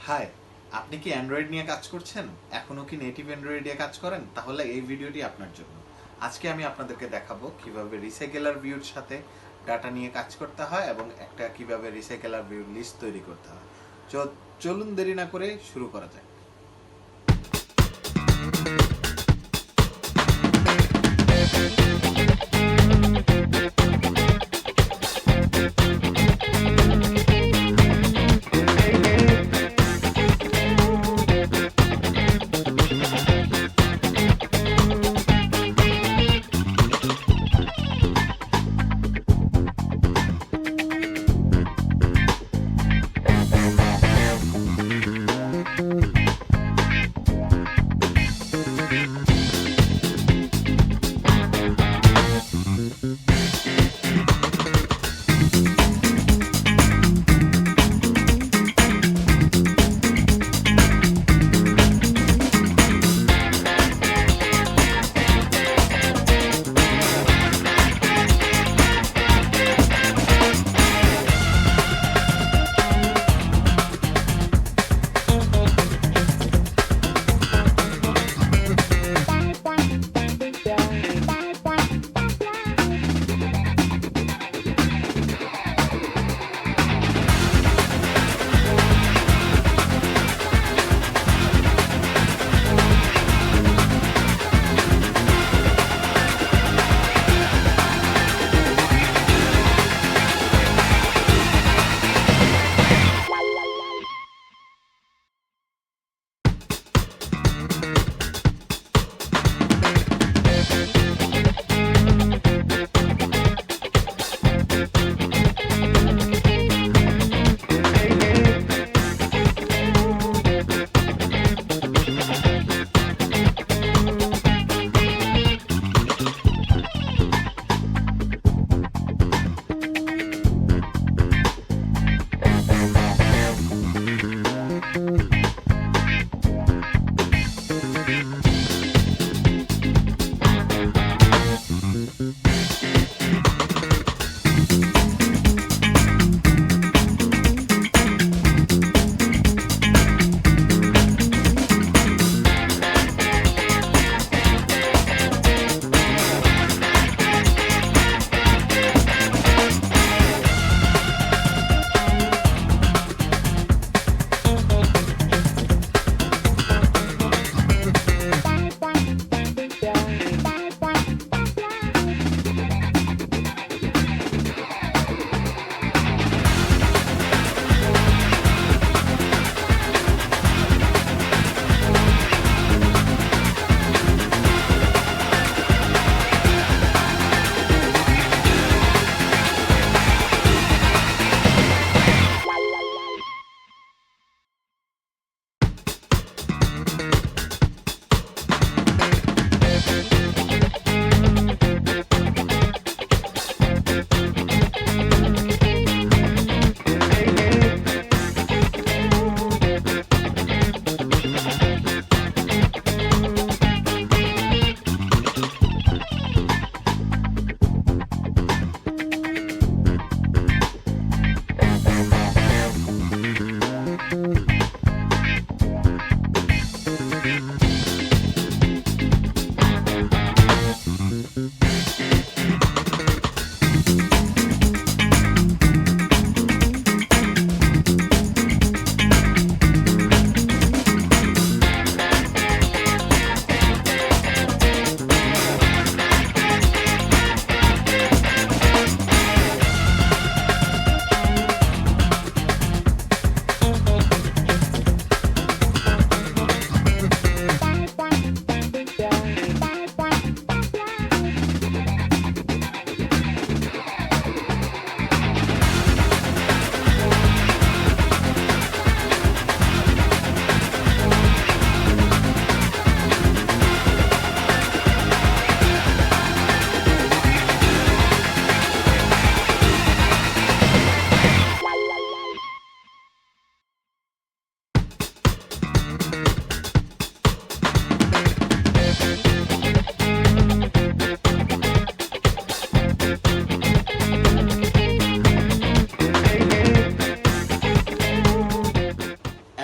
High, আপনি কি Android নিয়ে কাজ করছেন? এখনো কি নেটিভ অ্যান্ড্রয়েড নিয়ে কাজ করেন? তাহলে এই ভিডিওটি আপনার জন্য। আজকে আমি আপনাদেরকে দেখাবো কিভাবে রিসাইকেলার ভিউর সাথে ডাটা নিয়ে কাজ করতে হয় এবং একটা কিভাবে রিসাইকেলার ভিউ লিস্ট তৈরি করতে হয়। চলুন দেরি না করে শুরু করা যাক।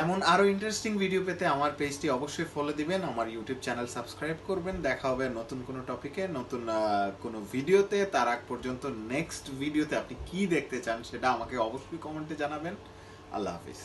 এমন আরো ইন্টারেস্টিং ভিডিও পেতে আমার পেজটি অবশ্যই ফলো দিবেন, আমার ইউটিউব চ্যানেল সাবস্ক্রাইব করবেন। দেখা হবে নতুন কোনো টপিকে, নতুন কোনো ভিডিওতে। তার আগ পর্যন্ত নেক্সট ভিডিওতে আপনি কি দেখতে চান সেটা আমাকে অবশ্যই কমেন্টে জানাবেন। আল্লাহ হাফিজ।